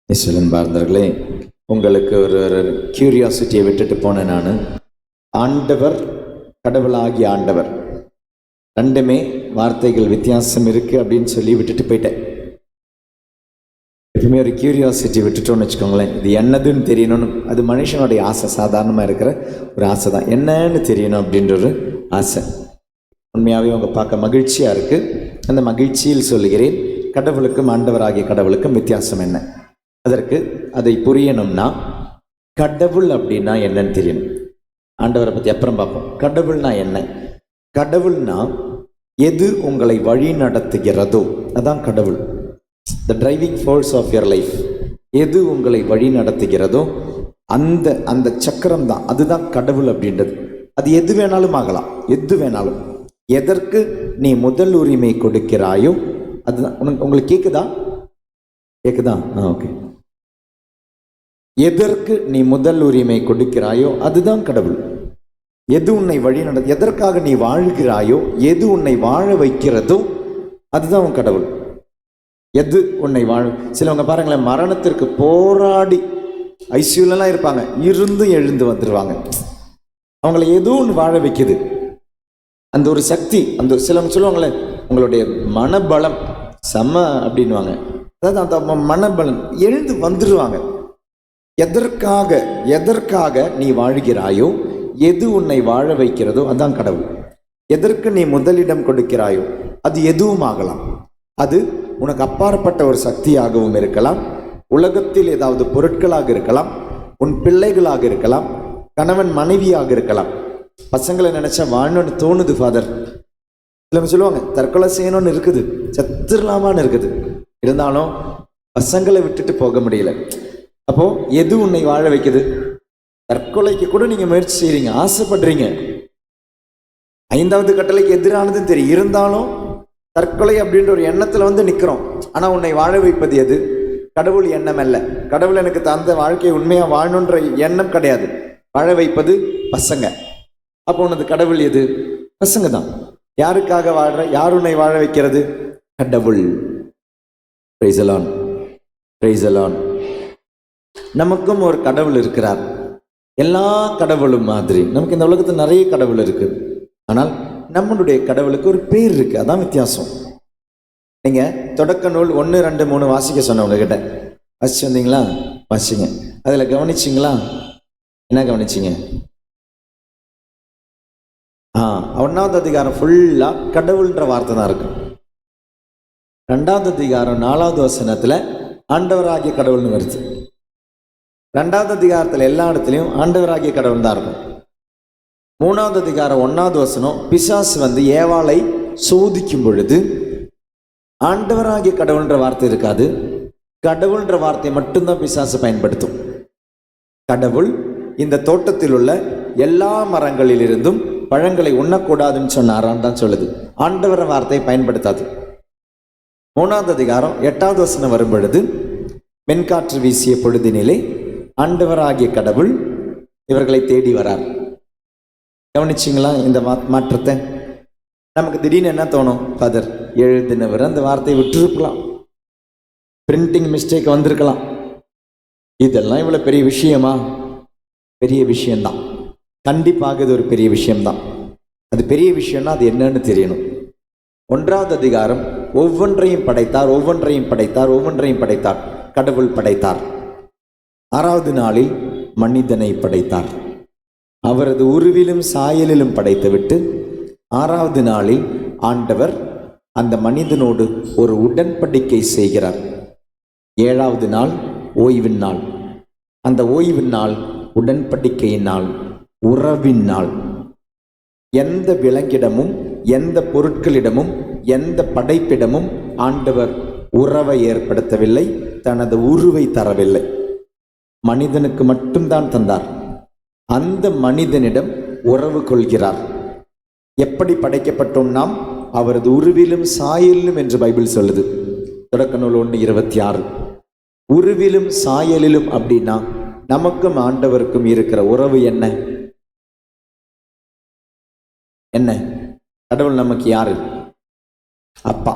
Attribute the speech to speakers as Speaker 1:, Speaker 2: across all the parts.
Speaker 1: இஸ்வலன் பார்ந்தவர்களே, உங்களுக்கு ஒரு கியூரியாசிட்டியை விட்டுட்டு போனேன். நான் ஆண்டவர், கடவுளாகிய ஆண்டவர், ரெண்டுமே வார்த்தைகள் வித்தியாசம் இருக்குது அப்படின்னு சொல்லி விட்டுட்டு போயிட்டேன். எப்பவுமே ஒரு கியூரியாசிட்டி விட்டுட்டோன்னு வச்சுக்கோங்களேன், இது என்னதுன்னு தெரியணும்னு. அது மனுஷனுடைய ஆசை, சாதாரணமாக இருக்கிற ஒரு ஆசை தான், என்னன்னு தெரியணும் அப்படின்ற ஒரு ஆசை. உண்மையாகவே அவங்க பார்க்க மகிழ்ச்சியாக இருக்குது. அந்த மகிழ்ச்சியில் சொல்லுகிறேன், கடவுளுக்கும் ஆண்டவராகிய கடவுளுக்கும் வித்தியாசம் என்ன? அதற்கு அதை புரியணும்னா கடவுள் அப்படின்னா என்னன்னு தெரியணும். ஆண்டவரை பற்றி அப்புறம் பார்ப்போம். கடவுள்னா என்ன? கடவுள்னா எது உங்களை வழி நடத்துகிறதோ அதான் கடவுள். The driving force of your life. எது உங்களை வழி நடத்துகிறதோ அந்த அந்த சக்கரம் தான், அதுதான் கடவுள் அப்படின்றது. அது எது வேணாலும் ஆகலாம், எது வேணாலும். எதற்கு நீ முதல் உரிமை கொடுக்கிறாயோ அதுதான். உங்களுக்கு கேட்குதா? ஓகே. எதற்கு நீ முதல் உரிமை கொடுக்கிறாயோ அதுதான் கடவுள். எது உன்னை வழி எதற்காக நீ வாழ்கிறாயோ, எது உன்னை வாழ வைக்கிறதோ அதுதான் உன் கடவுள். எது உன்னை சிலவங்க பாருங்களேன், மரணத்திற்கு போராடி ஐசியூலாம் இருப்பாங்க, இருந்து எழுந்து வந்துடுவாங்க. அவங்கள ஏதோ ஒன்று வாழ வைக்குது, அந்த ஒரு சக்தி. அந்த சிலவங்க சொல்லுவாங்களே, உங்களுடைய மனபலம் செம்ம அப்படின்வாங்க. அதாவது அந்த மனபலம் எழுந்து வந்துடுவாங்க. எதற்காக நீ வாழ்கிறாயோ, எது உன்னை வாழ வைக்கிறதோ அதான் கடவுள். எதற்கு நீ முதலிடம் கொடுக்கிறாயோ அது எதுவும் ஆகலாம். அது உனக்கு அப்பாற்பட்ட ஒரு சக்தியாகவும் இருக்கலாம், உலகத்தில் ஏதாவது பொருட்களாக இருக்கலாம், உன் பிள்ளைகளாக இருக்கலாம், கணவன் மனைவியாக இருக்கலாம். பசங்களை நினைச்சா வாழணும்னு தோணுது ஃபாதர். இல்லைன்னு சொல்லுவாங்க, தற்கொலை செய்யணும்னு இருக்குது, செத்துடலாமான்னு இருக்குது, இருந்தாலும் பசங்களை விட்டுட்டு போக முடியல. அப்போ எது உன்னை வாழ வைக்குது? தற்கொலைக்கு கூட நீங்க முயற்சி செய்றீங்க, ஆசைப்படுறீங்க, 5வது கட்டளைக்கு எதிரானதுன்னு தெரியும், இருந்தாலும் தற்கொலை அப்படின்ற ஒரு எண்ணத்துல நிக்கிறோம். ஆனா உன்னை வாழ வைப்பது எது? கடவுள் எண்ணம் அல்ல. கடவுள் எனக்கு தந்த வாழ்க்கையை உண்மையா வாழணுன்ற எண்ணம் கிடையாது. வாழ வைப்பது பசங்க. அப்போ உனது கடவுள் எது? பசங்க தான். யாருக்காக வாழ்ற? யார் உன்னை வாழ வைக்கிறது? கடவுள். Praise the Lord, praise the Lord. நமக்கும் ஒரு கடவுள் இருக்கிறார். எல்லா கடவுளும் மாதிரி நமக்கு இந்த உலகத்தில் நிறைய கடவுள் இருக்கு. ஆனால் நம்மளுடைய கடவுளுக்கு ஒரு பேர் இருக்கு, அதான் வித்தியாசம். நீங்க தொடக்க நூல் 1, 2, 3 வாசிக்க சொன்னவங்க கிட்ட வாசிச்சு வந்தீங்களா? வாசிங்க. அதுல கவனிச்சிங்களா? என்ன கவனிச்சிங்க? 1வது அதிகாரம் ஃபுல்லா கடவுள்ன்ற வார்த்தை தான் இருக்கும். 2வது அதிகாரம் 4வது வசனத்துல ஆண்டவராகிய கடவுள்னு வருது. 2வது அதிகாரத்தில் எல்லா இடத்துலையும் ஆண்டவராகிய கடவுள் தான் இருக்கும். 3வது அதிகாரம் 1வது வசனம், பிசாசு ஏவாளை சோதிக்கும் பொழுது ஆண்டவராகிய கடவுள்ன்ற வார்த்தை இருக்காது, கடவுள்ன்ற வார்த்தை மட்டும்தான் பிசாசு பயன்படுத்தும். கடவுள் இந்த தோட்டத்தில் உள்ள எல்லா மரங்களிலிருந்தும் பழங்களை உண்ணக்கூடாதுன்னு சொன்னாரான்னு தான் சொல்லுது. ஆண்டவர வார்த்தையை பயன்படுத்தாது. 3வது அதிகாரம் 8வது வசனம் வரும் பொழுது, மென்காற்று வீசிய பொழுதினிலே ஆண்டவராகிய கடவுள் இவர்களை தேடி வரார். கவனிச்சிங்களா இந்த மாற்றத்தை? நமக்கு திடீர்னு என்ன தோணும்? ஃபாதர் எழுதினவர் அந்த வார்த்தையை விட்டுருக்கலாம், பிரிண்டிங் மிஸ்டேக் வந்திருக்கலாம். இதெல்லாம் இவ்வளோ பெரிய விஷயமா? பெரிய விஷயம்தான். கண்டிப்பாக இது ஒரு பெரிய விஷயம்தான். அது பெரிய விஷயம்னா அது என்னன்னு தெரியணும். 1வது அதிகாரம் ஒவ்வொன்றையும் படைத்தார். கடவுள் படைத்தார். 6வது நாளில் மனிதனை படைத்தார். அவரது உருவிலும் சாயலிலும் படைத்துவிட்டு 6வது நாளில் ஆண்டவர் அந்த மனிதனோடு ஒரு உடன்படிக்கை செய்கிறார். 7வது நாள் ஓய்வின் நாள். அந்த ஓய்வின் நாள் உடன்படிக்கையின் நாள், உறவின் நாள். எந்த விலங்கிடமும், எந்த பொருட்களிடமும், எந்த படைப்பிடமும் ஆண்டவர் உறவை ஏற்படுத்தவில்லை, தனது உருவை தரவில்லை. மனிதனுக்கு மட்டும்தான் தந்தார். அந்த மனிதனிடம் உறவு கொள்கிறார். எப்படி படைக்கப்பட்டோம் நாம்? அவரது உருவிலும் சாயலிலும் என்று பைபிள் சொல்லுது. தொடக்க நூல் 1:26. உருவிலும் சாயலிலும் அப்படின்னா நமக்கும் ஆண்டவருக்கும் இருக்கிற உறவு என்ன? கடவுள் நமக்கு யாரு? அப்பா.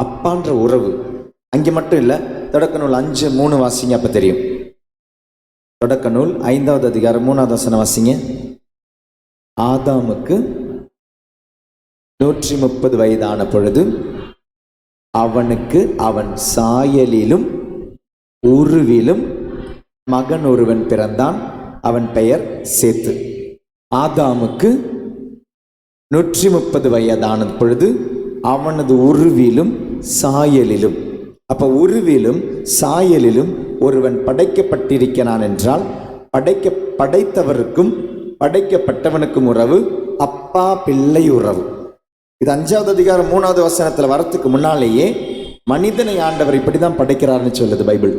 Speaker 1: அப்பான்ற உறவு. அங்கே மட்டும் இல்லை, தொடக்க நூல் 5:3 வாசிங்க, அப்ப தெரியும். தொடக்க நூல் 5வது அதிகாரம் 3வது வசனம் வாசிங்க. ஆதாமுக்கு 130 வயதான பொழுது அவனுக்கு அவன் சாயலிலும் உருவிலும் மகன் ஒருவன் பிறந்தான், அவன் பெயர் சேத்து. ஆதாமுக்கு 130 வயதான பொழுது அவனது உருவிலும் சாயலிலும், அப்ப உருவிலும் சாயலிலும் ஒருவன் படைக்கப்பட்டிருக்கிறான் என்றால் படைத்தவருக்கும் படைக்கப்பட்டவனுக்கும் உறவு அப்பா பிள்ளை உறவு. இது 5வது அதிகாரம் 3வது வசனத்துல வரத்துக்கு முன்னாலேயே மனிதனை ஆண்டவர் இப்படிதான் படைக்கிறார்னு சொல்லுது பைபிள்.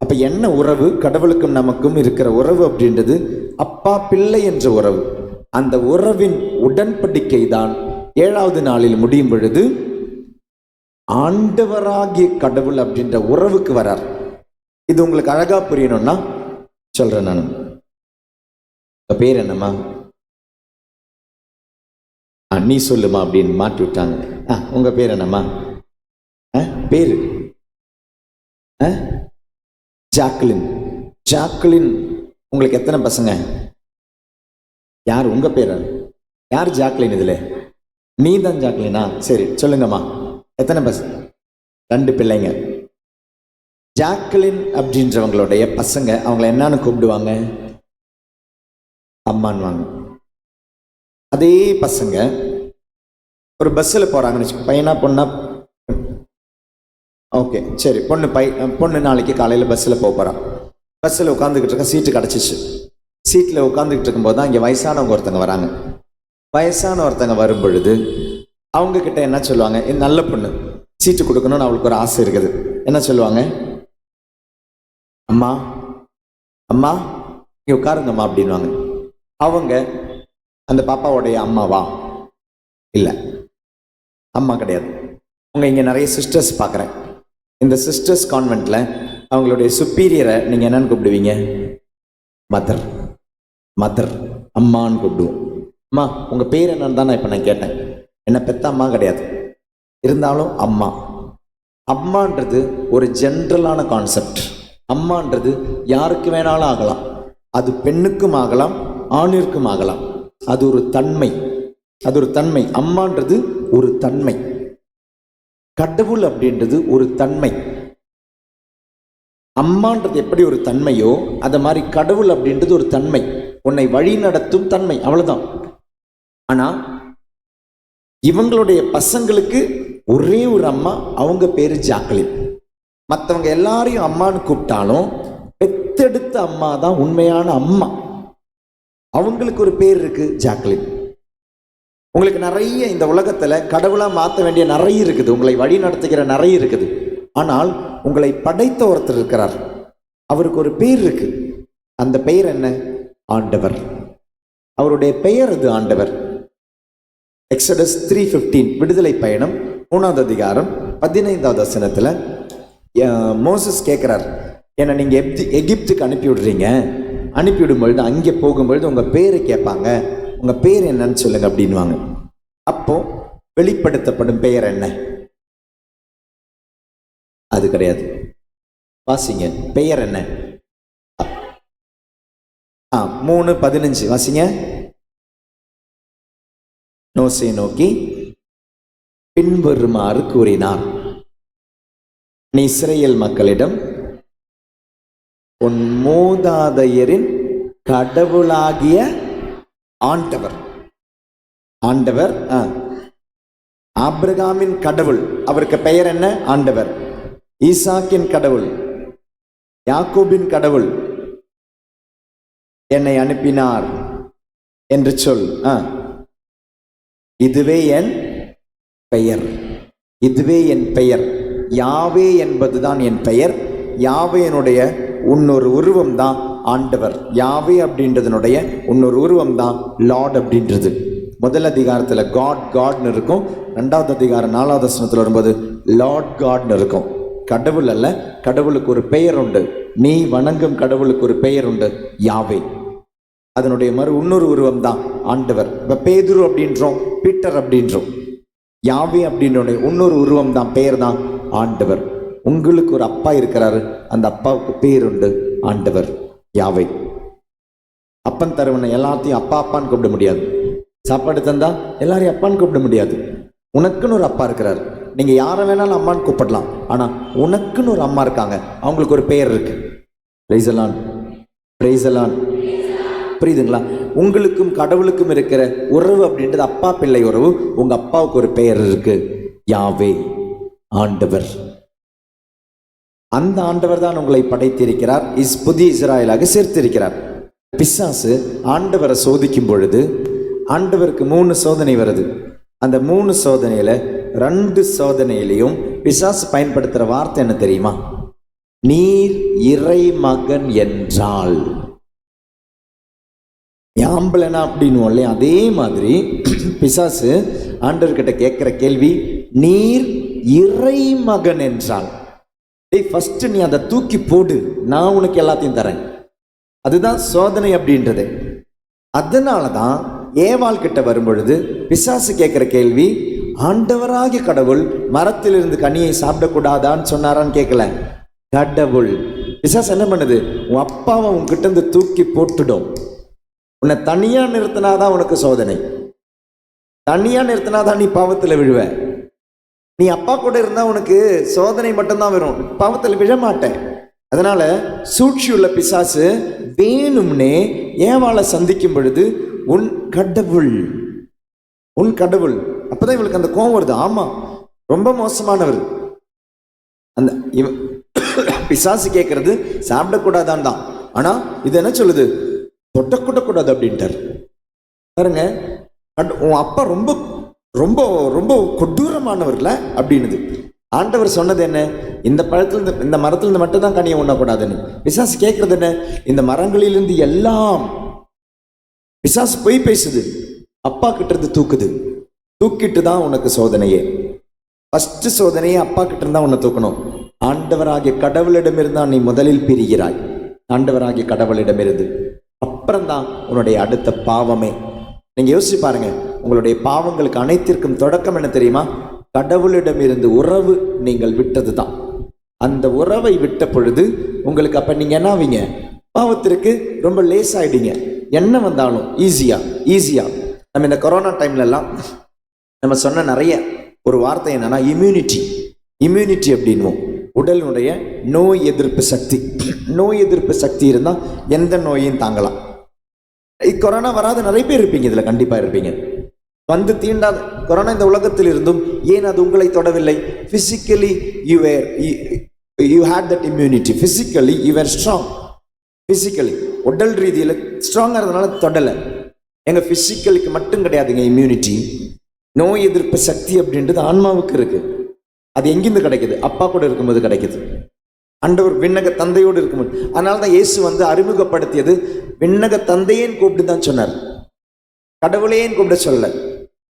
Speaker 1: அப்ப என்ன உறவு? கடவுளுக்கும் நமக்கும் இருக்கிற உறவு அப்படின்றது அப்பா பிள்ளை என்ற உறவு. அந்த உறவின் உடன்படிக்கை தான் 7வது நாளில் முடியும் பொழுது ஆண்டவராகிய கடவுள் அப்படின்ற உறவுக்கு வரார். இது உங்களுக்கு அழகா புரியணும்னா சொல்றேன். நான் பேர் என்னம்மா? நீ சொல்லுமா அப்படின்னு மாட்டி விட்டாங்க. உங்க பேர் என்னம்மா? பேரு ஜாக்லின். ஜாக்லின். உங்களுக்கு எத்தனை பசங்க? யார் உங்க பேர்? யார் ஜாக்லின்? இதுல நீ தான் ஜாக்லினா? சரி சொல்லுங்கம்மா, எத்தனை பசங்க? 2 பிள்ளைங்க. ஜாக்லின் அப்படின்றவங்களுடைய பசங்க அவங்கள என்னன்னு கூப்பிடுவாங்க? அம்மான்வாங்க. அதே பசங்க ஒரு பஸ்ஸில் போறாங்கன்னு வச்சுக்கோ, பையனா பொண்ணா? ஓகே சரி, பொண்ணு நாளைக்கு காலையில் பஸ்ஸில் போகிறான். பஸ்ஸில் உட்காந்துக்கிட்டு இருக்க, சீட்டு கிடச்சிச்சு. சீட்டில் உட்காந்துக்கிட்டு இருக்கும்போது தான் இங்கே வயசானவங்க ஒருத்தங்க வராங்க. வயசான ஒருத்தங்க வரும் பொழுது அவங்க கிட்ட என்ன சொல்லுவாங்க? நல்ல பொண்ணு, சீட்டு கொடுக்கணும்னு அவளுக்கு ஒரு ஆசை இருக்குது. என்ன சொல்லுவாங்க? அம்மா அம்மா இங்கே உட்காருங்கம்மா அப்படின்வாங்க. அவங்க அந்த பாப்பாவுடைய அம்மாவா? இல்லை, அம்மா கிடையாது. உங்க இங்கே நிறைய சிஸ்டர்ஸ் பார்க்குறேன். இந்த சிஸ்டர்ஸ் கான்வென்ட்ல அவங்களுடைய சுப்பீரியரை நீங்கள் என்னன்னு கூப்பிடுவீங்க? மதர். மதர், அம்மான்னு கூப்பிடுவோம். அம்மா உங்கள் பேர் என்னன்னு தான் இப்போ நான் கேட்டேன். என்ன பெத்த அம்மா கிடையாது, இருந்தாலும் அம்மா. அம்மான்றது ஒரு ஜென்ரலான கான்செப்ட். அம்மான்றது யாருக்கு வேணாலும் ஆகலாம். அது பெண்ணுக்கும் ஆகலாம், ஆணிற்கும் ஆகலாம். அது ஒரு தன்மை, அது ஒரு தன்மை. அம்மான்றது ஒரு தன்மை. கடவுள் அப்படின்றது ஒரு தன்மை. அம்மான்றது எப்படி ஒரு தன்மையோ அது மாதிரி கடவுள் அப்படின்றது ஒரு தன்மை, உன்னை வழி நடத்தும் தன்மை, அவ்வளவுதான். ஆனா இவங்களுடைய பசங்களுக்கு ஒரே ஒரு அம்மா, அவங்க பேரு ஜாக்லின். மற்றவங்க எல்லாரையும் அம்மான்னு கூப்பிட்டாலும் பெத்தெடுத்த அம்மா தான் உண்மையான அம்மா. அவங்களுக்கு ஒரு பேர் இருக்கு, ஜாக்லின். உங்களுக்கு நிறைய இந்த உலகத்துல கடவுளா மாற்ற வேண்டிய நிறைய இருக்குது, உங்களை வழி நடத்துகிற நிறைய இருக்குது. ஆனால் உங்களை படைத்த ஒருத்தர் இருக்கிறார், அவருக்கு ஒரு பெயர் இருக்கு. அந்த பெயர் என்ன? ஆண்டவர். அவருடைய பெயர் அது ஆண்டவர். எக்ஸடஸ் 3:15 விடுதலை பயணம் 3வது அதிகாரம் 15வது வசனத்துல மோசஸ் கேட்கிறார், ஏன்னா நீங்க எகிப்துக்கு அனுப்பி விடுறீங்க, அனுப்பிவிடும் பொழுது அங்கே போகும்பொழுது உங்க பேரை கேட்பாங்க, உங்க பேர் என்னன்னு சொல்லுங்க அப்படின்வாங்க. அப்போ வெளிப்படுத்தப்படும் பெயர் என்ன? அது கிடையாது. வாசிங்க, பெயர் என்ன? 3:15 வாசிங்க. மோசே நோக்கி பின்வருமாறு கூறினார், நீ இஸ்ரவேல் மக்களிடம் உன் மூதாதையரின் கடவுளாகிய ஆண்டவர், ஆண்டவர் ஆபிரகாமின் கடவுள், அவருக்கு பெயர் என்ன? ஆண்டவர். ஈசாக்கின் கடவுள், யாக்கோபின் கடவுள் என்னை அனுப்பினார் என்று சொல். இதுவே என் பெயர், இதுவே என் பெயர். யாவே என்பதுதான் என் பெயர். யாவேனுடைய இன்னொரு உருவம் தான் ஆண்டவர். யாவே அப்படின்றதுனுடைய இன்னொரு உருவம் தான் லார்ட் அப்படின்றது. முதல் அதிகாரத்தில் காட் காட்னு இருக்கும், 2வது அதிகாரம் 4வது வசனத்தில் வரும்போது லார்ட் காட்னு இருக்கும். கடவுள் அல்ல, கடவுளுக்கு ஒரு பெயர் உண்டு. நீ வணங்கும் கடவுளுக்கு ஒரு பெயர் உண்டு, யாவே. அதனுடைய இன்னொரு உருவம் தான் ஆண்டவர். இப்போ பேதுரு அப்படின்றோம், பீட்டர் அப்படின்றோம். யாவே அப்படின்ற இன்னொரு உருவம் தான், பெயர் தான் ஆண்டவர். உங்களுக்கு ஒரு அப்பா இருக்கிறாரு, அந்த அப்பாவுக்கு பேர் உண்டு, ஆண்டவர் யாவை. அப்பன் தருவனை எல்லாத்தையும் அப்பா அப்பான்னு கூப்பிட முடியாது. சாப்பாடு தந்தா எல்லாரையும் அப்பான்னு கூப்பிட முடியாது. உனக்குன்னு ஒரு அப்பா இருக்கிறார். நீங்க யாரை வேணாலும் அம்மான்னு கூப்பிடலாம். ஆனா உனக்குன்னு ஒரு அம்மா இருக்காங்க, அவங்களுக்கு ஒரு பெயர் இருக்கு. Praise the Lord, praise the Lord. புரியுதுங்களா? உங்களுக்கும் கடவுளுக்கும் இருக்கிற உறவு அப்படின்றது அப்பா பிள்ளை உறவு. உங்க அப்பாவுக்கு ஒரு பெயர் இருக்கு, யாவே, ஆண்டவர். அந்த ஆண்டவர் தான் உங்களை படைத்திருக்கிறார், புதிய இஸ்ராயலாக சேர்த்திருக்கிறார். பிசாசு ஆண்டவரை சோதிக்கும் பொழுது ஆண்டவருக்கு 3 சோதனை வருது. அந்த 3 சோதனையில 2 சோதனையிலையும் பிசாசு பயன்படுத்துற வார்த்தை என்ன தெரியுமா? நீர் இறை மகன் என்றால். யாம்பலனா அப்படின்னு இல்லையா? அதே மாதிரி பிசாசு ஆண்டவர்கிட்ட கேட்கிற கேள்வி, நீர் இறை மகன் என்றால். ஃபர்ஸ்ட் நீ அதை தூக்கி போடு, நான் உனக்கு எல்லாத்தையும் தரேன். அதுதான் சோதனை அப்படின்றது. அதனாலதான் ஏவாள் கிட்ட வரும்பொழுது பிசாசு கேட்கிற கேள்வி, ஆண்டவராகிய கடவுள் மரத்திலிருந்து கனியை சாப்பிடக்கூடாதான்னு சொன்னாரான்னு கேட்கல. கடவுள். பிசாசு என்ன பண்ணுது? உன் அப்பாவை உன்கிட்ட இருந்து தூக்கி போட்டுடும். உன்னை தனியா நிறுத்தினாதான் உனக்கு சோதனை. தனியா நிறுத்தினாதான் நீ பாவத்தில் விழுவ. நீ அப்பா கூட இருந்தா உனக்கு சோதனை மட்டும்தான் வரும், பாவத்தில் விழ மாட்டேன். அதனால சூழ்ச்சியுள்ள பிசாசு வேணும்னே ஏவாளை சந்திக்கும் பொழுது உன் கடவுள், உன் கடவுள். அப்பதான் இவளுக்கு அந்த கோவம் வருது. ஆமா, ரொம்ப மோசமானவர். அந்த பிசாசு கேட்கறது சாப்பிடக்கூடாதான் தான். ஆனா இது என்ன சொல்லுது? தொட்டக்கூடக்கூடாது அப்படின்ட்டார். பாருங்க, உன் அப்பா ரொம்ப ரொம்ப ரொம்ப கொடூரமானவர்ல அப்படின்னுது. ஆண்டவர் சொன்னது என்ன? இந்த பழத்துல இந்த மரத்திலிருந்து மட்டும் தான் கனியை உண்ணக்கூடாதுன்னு. பிசாசு கேட்கறது என்ன? இந்த மரங்களிலிருந்து எல்லாம். பிசாசு பொய் பேசுது, அப்பா கிட்ட இருந்து தூக்குது. தூக்கிட்டு தான் உனக்கு சோதனையே. ஃபர்ஸ்ட் சோதனையே அப்பா கிட்ட இருந்தா உன்னை தூக்கணும். ஆண்டவராகிய கடவுளிடமிருந்தா நீ முதலில் பிரிகிறாய். ஆண்டவராகிய கடவுளிடமிருந்து அப்புறம்தான் உன்னுடைய அடுத்த பாவமே. நீங்க யோசிச்சு பாருங்க, உங்களுடைய பாவங்களுக்கு அனைத்திற்கும் தொடக்கம் என்ன தெரியுமா? கடவுளிடமிருந்து உறவு நீங்கள் விட்டது தான். அந்த உறவை விட்ட பொழுது உங்களுக்கு அப்ப நீங்க என்ன ஆவீங்க? பாவத்திற்கு ரொம்ப லேஸ் ஆயிடுங்க. என்ன வந்தாலும் ஈஸியா. நம்ம இந்த கொரோனா டைம்ல எல்லாம் நம்ம சொன்ன நிறைய ஒரு வார்த்தை என்னன்னா இம்யூனிட்டி அப்படின்வோம். உடலுடைய நோய் எதிர்ப்பு சக்தி. நோய் எதிர்ப்பு சக்தி இருந்தால் எந்த நோயையும் தாங்கலாம். கொரோனா வராத நிறைய பேர் இருப்பீங்க, இதுல கண்டிப்பா இருப்பீங்க. வந்து தீண்டாத கொரோனா இந்த உலகத்தில் இருந்தும் ஏன் அது உங்களை தொடவில்லை? Physically you had that immunity. Physically you are strong. Physically உடல் ரீதியில் ஸ்ட்ராங்கா இருந்தனால தொடலை. எங்க பிசிக்கலுக்கு மட்டும் கிடையாதுங்க இம்யூனிட்டி. நோய் எதிர்ப்பு சக்தி அப்படின்றது ஆன்மாவுக்கு இருக்கு. அது எங்கிருந்து கிடைக்குது? அப்பா கூட இருக்கும்போது கிடைக்குது. ஆண்டவர் விண்ணக தந்தையோடு இருக்கும்போது. அதனால தான் இயேசு வந்து அறிமுகப்படுத்தியது விண்ணக தந்தையேன்னு கூப்பிட்டு தான் சொன்னார், கடவுளேன்னு கூப்பிட சொல்ல.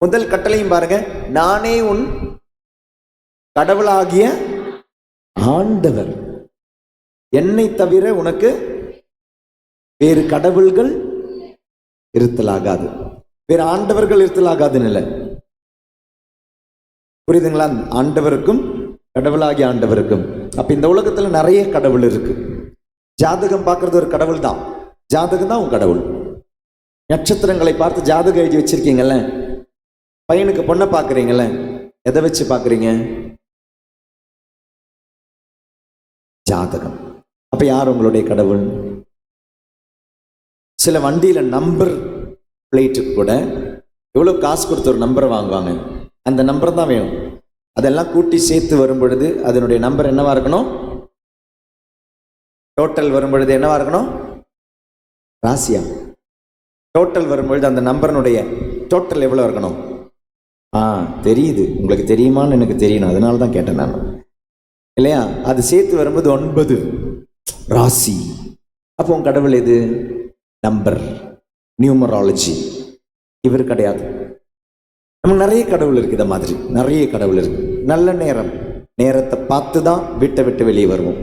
Speaker 1: முதல் கட்டளையும் பாருங்க, நானே உன் கடவுளாகிய ஆண்டவர், என்னை தவிர உனக்கு வேறு கடவுள்கள் இருத்தலாகாது, வேறு ஆண்டவர்கள் இருத்தலாகாதுன்னு இல்லை. புரியுதுங்களா? ஆண்டவருக்கும் கடவுளாகிய ஆண்டவருக்கும். அப்ப இந்த உலகத்துல நிறைய கடவுள் இருக்கு. ஜாதகம் பார்க்கறது ஒரு கடவுள் தான். ஜாதகம் தான் உன் கடவுள். நட்சத்திரங்களை பார்த்து ஜாதகம் எழுதி வச்சிருக்கீங்கல்ல, பையனுக்கு பொண்ணை பார்க்குறீங்கல்ல, எதை வச்சு பார்க்குறீங்க? ஜாதகம். அப்ப யார் உங்களுடைய கடவுள்? சில வண்டியில நம்பர் பிளேட்டுக்கு கூட எவ்வளவு காசு கொடுத்து ஒரு நம்பரை வாங்குவாங்க. அந்த நம்பர் தான் வேணும். அதெல்லாம் கூட்டி சேர்த்து வரும் பொழுது அதனுடைய நம்பர் என்னவா இருக்கணும்? டோட்டல் வரும் பொழுது என்னவா இருக்கணும்? ராசியா. டோட்டல் வரும்பொழுது அந்த நம்பர்னுடைய டோட்டல் எவ்வளவு இருக்கணும்? தெரியுது, உங்களுக்கு தெரியுமான்னு எனக்கு தெரியணும், அதனால தான் கேட்டேன் நான், இல்லையா? அது சேர்த்து வரும்போது 9 ராசி. அப்போ உன் கடவுள் எது? Number, numerology. இவர் கிடையாது. நமக்கு நிறைய கடவுள் இருக்கு. இதை மாதிரி நிறைய கடவுள் இருக்கு. நல்ல நேரத்தை பார்த்து தான் வீட்டை விட்டு வெளியே வருவோம்.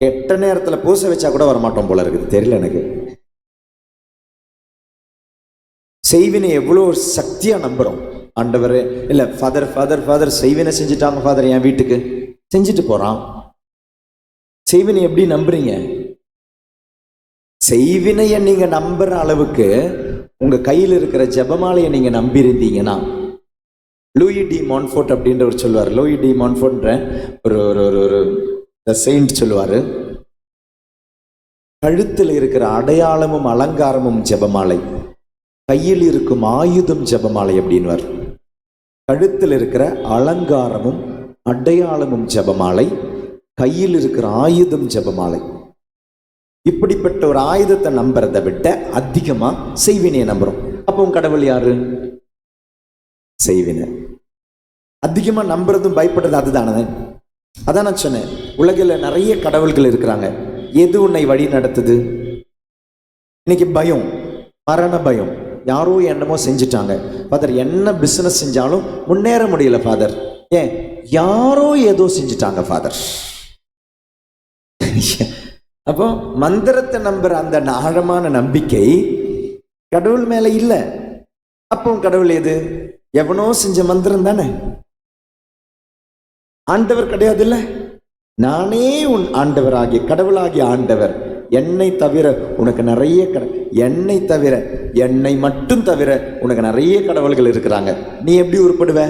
Speaker 1: கெட்ட நேரத்தில் பூச வச்சா கூட வரமாட்டோம் போல இருக்குது, தெரியல எனக்கு. செய்வினை எவ்வளோ சக்தியா நம்புறோம். ஆண்டவர் இல்ல ஃபாதர் செய்வினை செஞ்சுட்டாங்க ஃபாதர் என் வீட்டுக்கு, செஞ்சுட்டு போறான். செய்வினை எப்படி நம்புறீங்க? செய்வினைய நீங்க நம்புற அளவுக்கு உங்க கையில் இருக்கிற ஜெபமாலையை நீங்க நம்பி இருந்தீங்கன்னா, லூயி டி மான்ஃபோர்ட் அப்படின்றவர் சொல்லுவார். லூயி டி மான்ஃபோர்ட்ன்ற ஒரு ஒரு ஒரு செயின்ட் சொல்லுவாரு, கழுத்தில் இருக்கிற அடையாளமும் அலங்காரமும் ஜெபமாலை, கையில் இருக்கும் ஆயுதம் ஜெபமாலை அப்படின்வார். கழுத்தில் இருக்கிற அலங்காரமும் அடையாளமும் ஜெபமாலை, கையில் இருக்கிற ஆயுதம் ஜெபமாலை. இப்படிப்பட்ட ஒரு ஆயுதத்தை நம்புறதை விட அதிகமா செய்வினையை நம்புறோம். அப்போ கடவுள் யாரு? செய்வினை. அதிகமா நம்புறதும் பயப்படுறது அதுதானே. அதான் நான் சொன்னேன், உலகில் நிறைய கடவுள்கள் இருக்கிறாங்க. எது உன்னை வழி நடத்துது? இன்னைக்கு பயம், மரண பயம். யாரோ என்னமோ செஞ்சுட்டாங்க ஃபாதர், என்ன பிசினஸ் செஞ்சாலும் முன்னேற முடியல ஃபாதர். ஏன்? யாரோ ஏதோ செஞ்சுட்டாங்க ஃபாதர். அப்போ மந்திரத்தை நம்புற அந்த ஆழமான நம்பிக்கை கடவுள் மேல இல்ல. அப்போ கடவுள் எது? எவனோ செஞ்ச மந்திரம் தானே. ஆண்டவர் கிடையாது இல்ல. நானே உன் ஆண்டவராகிய கடவுளாகிய ஆண்டவர், என்னை தவிர உனக்கு நிறைய என்னை தவிர, என்னை மட்டும் தவிர உனக்கு நிறைய கடவுள்கள் இருக்கிறாங்க. நீ எப்படி உருப்படுவ?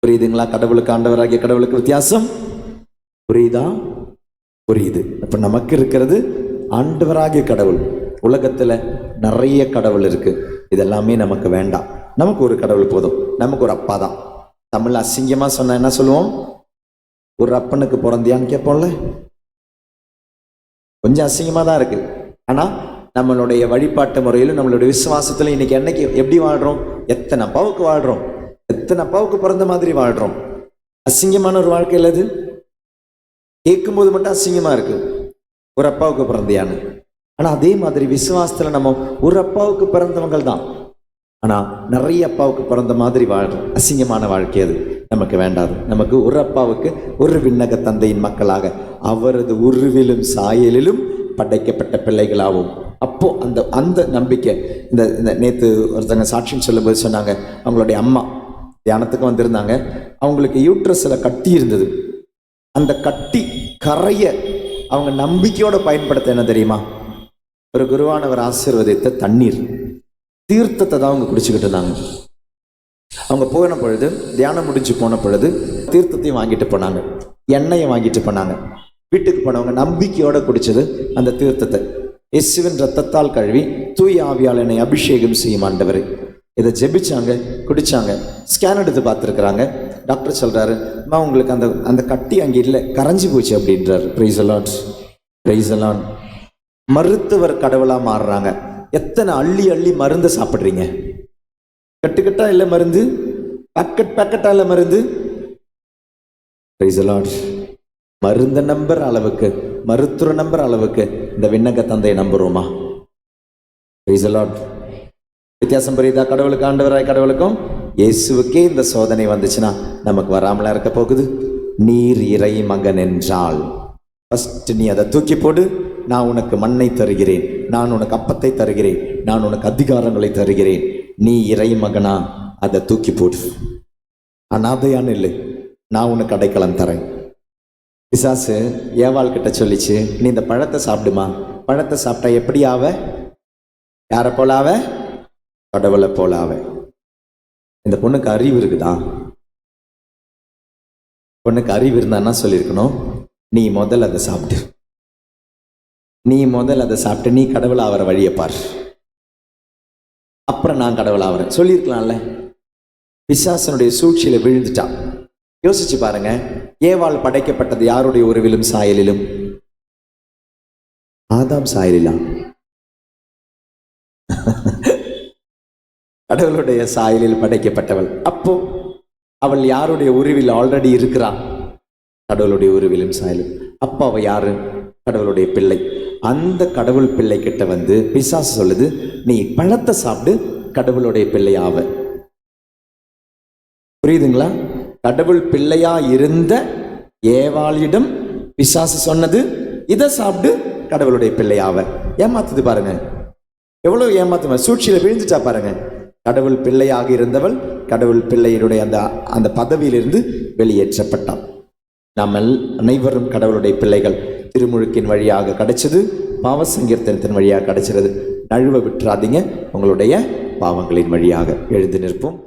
Speaker 1: புரியுதுங்களா? கடவுளுக்கு ஆண்டவராகிய கடவுளுக்கு வித்தியாசம் புரியுதா? புரியுது. அப்ப நமக்கு இருக்கிறது ஆண்டவராகிய கடவுள். உலகத்துல நிறைய கடவுள் இருக்கு. இதெல்லாமே நமக்கு வேண்டாம். நமக்கு ஒரு கடவுள் போதும். நமக்கு ஒரு அப்பா தான். தமிழ் அசிங்கமா சொன்ன என்ன சொல்லுவோம்? ஒரு அப்பனுக்கு பிறந்தியான்னு கேட்போம்ல. கொஞ்சம் அசிங்கமா தான் இருக்கு. ஆனா நம்மளுடைய வழிபாட்டு முறையிலும் நம்மளுடைய விசுவாசத்துல இன்னைக்கு என்னைக்கு எப்படி வாழ்றோம்? எத்தனை அப்பாவுக்கு வாழ்றோம், எத்தனை அப்பாவுக்கு பிறந்த மாதிரி வாழ்றோம். அசிங்கமான ஒரு வாழ்க்கையில் அது கேட்கும்போது மட்டும் அசிங்கமா இருக்கு, ஒரு அப்பாவுக்கு பிறந்தியான்னு. ஆனா அதே மாதிரி விசுவாசத்துல நம்ம ஒரு அப்பாவுக்கு பிறந்தவங்கள் தான். ஆனா நிறைய அப்பாவுக்கு பிறந்த மாதிரி வாழ்றோம். அசிங்கமான வாழ்க்கை அது நமக்கு வேண்டாது. நமக்கு ஒரு அப்பாவுக்கு ஒரு விண்ணக தந்தையின் மக்களாக அவரது உருவிலும் சாயலிலும் படைக்கப்பட்ட பிள்ளைகளாகும். அப்போ அந்த அந்த நம்பிக்கை. இந்த நேற்று ஒருத்தங்க சாட்சியம் சொல்லும்போது சொன்னாங்க, அவங்களுடைய அம்மா தியானத்துக்கு வந்திருந்தாங்க. அவங்களுக்கு யூட்ரஸ்ல கட்டி இருந்தது. அந்த கட்டி கரைய அவங்க நம்பிக்கையோட பயன்படுத்த என்ன தெரியுமா? ஒரு குருவானவர் ஆசீர்வதித்த தண்ணீர், தீர்த்தத்தை தான் அவங்க குடிச்சுக்கிட்டு இருந்தாங்க. அவங்க போன பொழுது, தியானம் முடிஞ்சு போன பொழுது தீர்த்தத்தையும் வாங்கிட்டு போனாங்க, எண்ணெயை வாங்கிட்டு போனாங்க. வீட்டுக்கு போனவங்க நம்பிக்கையோட குடிச்சது அந்த தீர்த்தத்தை. இயேசுவின் ரத்தத்தால் கழுவி தூய ஆவியால் என்னை அபிஷேகம் செய்யும் ஆண்டவரே. இதை ஜெபிச்சாங்க, குடிச்சாங்க. ஸ்கேன் எடுத்து பார்த்துருக்குறாங்க. டாக்டர் சொல்றாரு, அம்மா உங்களுக்கு அந்த அந்த கட்டி அங்கே இல்லை, கரைஞ்சி போச்சு அப்படின்றாரு. Praise the Lord, praise the Lord. மருத்துவர் கடவுளா மாறுறாங்க. எத்தனை அள்ளி அள்ளி மருந்து சாப்பிட்றீங்க? கட்டுக்கட்டா இல்லை மருந்து, பேக்கெட் பேக்கெட்டா இல்லை மருந்து. Praise the Lord. மருந்த நம்புற அளவுக்கு, மருத்துவ நம்புற அளவுக்கு இந்த விண்ணக தந்தையை நம்புறோமா? Price allot. வித்தியாசம் புரியுதா? கடவுளுக்கு ஆண்டவராய் கடவுளுக்கும் இயேசுவுக்கே இந்த சோதனை வந்துச்சுன்னா நமக்கு வராமலா இருக்க போகுது. நீர் இறை மகன் என்றால் ஃபர்ஸ்ட் நீ அதை தூக்கி போடு. நான் உனக்கு மண்ணை தருகிறேன், நான் உனக்கு அப்பத்தை தருகிறேன், நான் உனக்கு அதிகாரங்களை தருகிறேன். நீ இறை மகனா? அதை தூக்கி போடு. அனாதையான இல்லை, நான் உனக்கு அடைக்கலம் தரேன். பிசாசு ஏவாள் கிட்ட சொல்லிச்சு, நீ இந்த பழத்தை சாப்பிடுமா. பழத்தை சாப்பிட்டா எப்படி ஆவ? யாரை போல ஆவ? கடவுளை போல ஆவ. இந்த பொண்ணுக்கு அறிவு இருக்குதா? பொண்ணுக்கு அறிவு இருந்தான்னா சொல்லியிருக்கணும், நீ முதல்ல அதை சாப்பிட்டு, நீ முதல்ல அதை சாப்பிட்டு நீ கடவுள் ஆகிற வழியை பார், அப்புறம் நான் கடவுள் ஆகிறேன் சொல்லியிருக்கலாம்ல. பிசாசனுடைய சூழ்ச்சியில விழுந்துட்டான். யோசிச்சு பாருங்க, ஏவாள் படைக்கப்பட்டது யாருடைய உருவிலும் சாயலிலும்? ஆதாம் சாயலிலாம். கடவுளுடைய சாயலில் படைக்கப்பட்டவள். அப்போ அவள் யாருடைய உருவில் ஆல்ரெடி இருக்கிறான்? கடவுளுடைய உருவிலும் சாயலும். அப்போ அவ யாரு? கடவுளுடைய பிள்ளை. அந்த கடவுள் பிள்ளை கிட்ட வந்து பிசாசு சொல்லுது, நீ பழத்தை சாப்பிடு, கடவுளுடைய பிள்ளை ஆவ. புரியுதுங்களா? கடவுள் பிள்ளையா இருந்த ஏவாளிடம் பிசாசு சொன்னது, இதை சாப்பிடு, கடவுளுடைய பிள்ளை ஆவ. ஏமாத்துது பாருங்க, எவ்வளவு ஏமாத்துமா. சூழ்ச்சியில விழுந்துட்டா பாருங்க. கடவுள் பிள்ளையாக இருந்தவள் கடவுள் பிள்ளையினுடைய அந்த பதவியிலிருந்து வெளியேற்றப்பட்டாள். நாம் அனைவரும் கடவுளுடைய பிள்ளைகள். திருமுழுக்கின் வழியாக கிடைச்சது, பாவ சங்கீர்த்தனத்தின் வழியாக கிடைச்சிருது. நழுவ விட்டுறாதீங்க. உங்களுடைய பாவங்களின் வழியாக எழுந்து நிற்போம்.